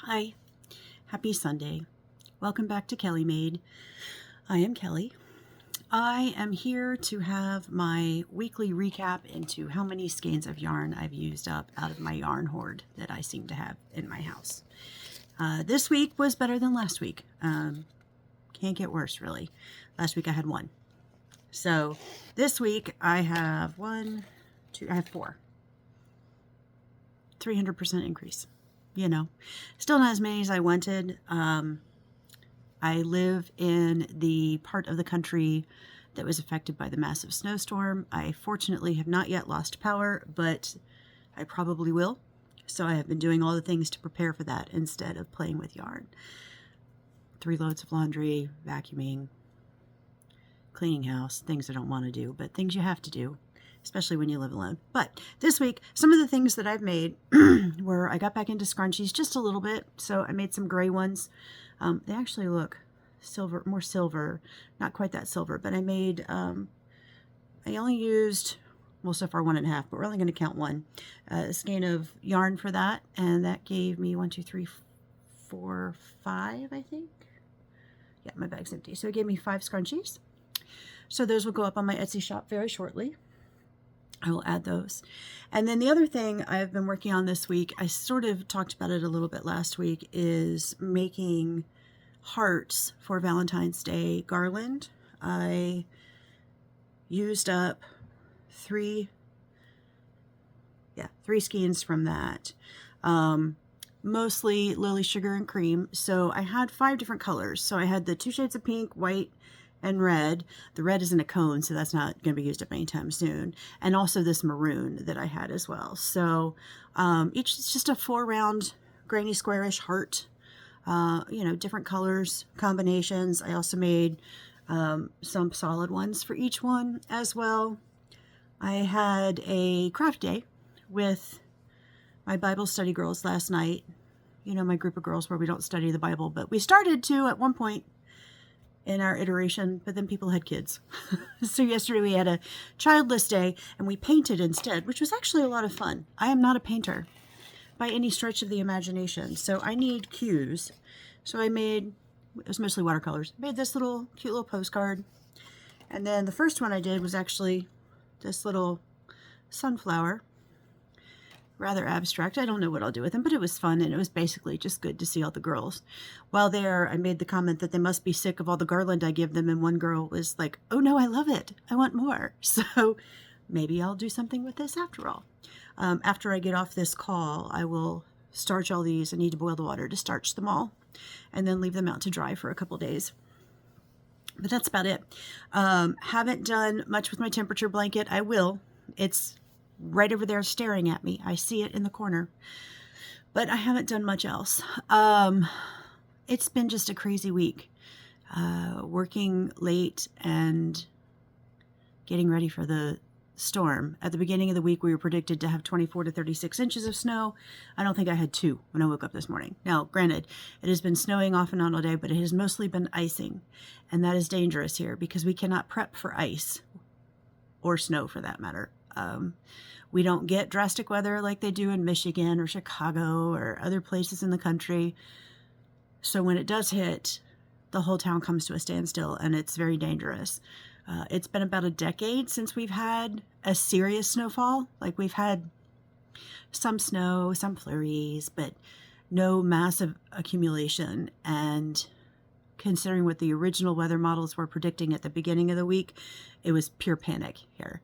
Hi, happy Sunday. Welcome back to Kelly Made. I am Kelly. I am here to have my weekly recap into how many skeins of yarn I've used up out of my yarn hoard that I seem to have in my house. This week was better than last week. Can't get worse, really. Last week I had one. So this week I have I have four. 300% increase. You know, still not as many as I wanted. I live in the part of the country that was affected by the massive snowstorm. I fortunately have not yet lost power, but I probably will. So I have been doing all the things to prepare for that instead of playing with yarn. 3 loads of laundry, vacuuming, cleaning house, things I don't want to do, but things you have to do, especially when you live alone. But this week, some of the things that I've made were I got back into scrunchies just a little bit. So I made some gray ones. They actually look silver, more silver, not quite that silver, but I made, I only used, well, so far 1.5, but we're only going to count one, a skein of yarn for that. And that gave me 1, 2, 3, 4, 5, I think. Yeah, my bag's empty. So it gave me 5 scrunchies. So those will go up on my Etsy shop very shortly. I will add those. And then the other thing I've been working on this week, I sort of talked about it a little bit last week, is making hearts for Valentine's Day garland. I used up 3 skeins from that. Mostly Lily Sugar and Cream. So I had 5 different colors. So I had the 2 shades of pink, white, and red. The red is in a cone, so that's not going to be used up anytime soon. And also this maroon that I had as well. So each is just a 4-round granny squarish heart. You know, different colors, combinations. I also made some solid ones for each one as well. I had a craft day with my Bible study girls last night. You know, my group of girls where we don't study the Bible, but we started to at one point in our iteration, but then people had kids. So yesterday we had a childless day and we painted instead, which was actually a lot of fun. I am not a painter by any stretch of the imagination, so I need cues. So I made, it was mostly watercolors, made this little cute little postcard. And then the first one I did was actually this little sunflower. Rather abstract. I don't know what I'll do with them, but it was fun, and it was basically just good to see all the girls. While there, I made the comment that they must be sick of all the garland I give them, and one girl was like, oh no, I love it. I want more. So maybe I'll do something with this after all. After I get off this call, I will starch all these. I need to boil the water to starch them all, and then leave them out to dry for a couple days. But that's about it. Haven't done much with my temperature blanket. I will. It's right over there staring at me. I see it in the corner, but I haven't done much else. It's been just a crazy week, working late and getting ready for the storm. At the beginning of the week, we were predicted to have 24 to 36 inches of snow. I don't think I had 2 when I woke up this morning. Now, granted, it has been snowing off and on all day, but it has mostly been icing, and that is dangerous here because we cannot prep for ice or snow for that matter. We don't get drastic weather like they do in Michigan or Chicago or other places in the country. So when it does hit, the whole town comes to a standstill, and it's very dangerous. It's been about a decade since we've had a serious snowfall. Like, we've had some snow, some flurries, but no massive accumulation. And considering what the original weather models were predicting at the beginning of the week, it was pure panic here.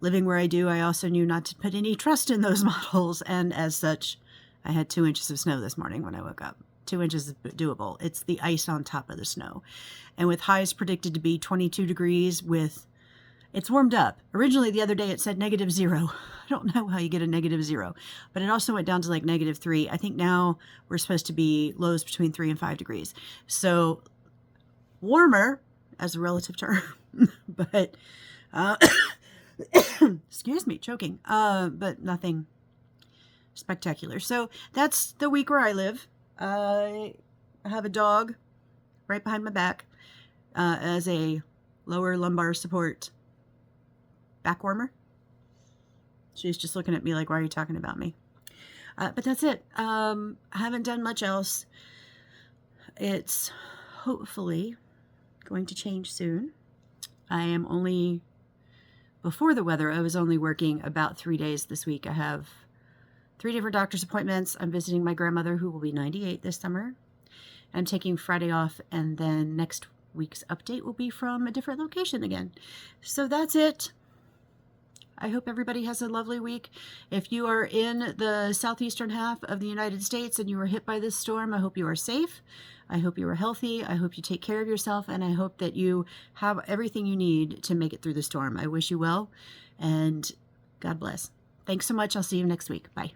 Living where I do, I also knew not to put any trust in those models, and as such, I had 2 inches of snow this morning when I woke up. 2 inches is doable. It's the ice on top of the snow. And with highs predicted to be 22 degrees it's warmed up. Originally, the other day, it said -0. I don't know how you get a -0, but it also went down to like -3. I think now we're supposed to be lows between 3 and 5 degrees. So warmer as a relative term, but excuse me, choking, but nothing spectacular. So that's the week where I live. I have a dog right behind my back as a lower lumbar support back warmer. She's just looking at me like, why are you talking about me? But that's it. I haven't done much else. It's hopefully going to change soon. I am only, before the weather, I was only working about 3 days this week. I have 3 different doctor's appointments. I'm visiting my grandmother, who will be 98 this summer. I'm taking Friday off, and then next week's update will be from a different location again. So that's it. I hope everybody has a lovely week. If you are in the southeastern half of the United States and you were hit by this storm, I hope you are safe. I hope you are healthy. I hope you take care of yourself, and I hope that you have everything you need to make it through the storm. I wish you well, and God bless. Thanks so much. I'll see you next week. Bye.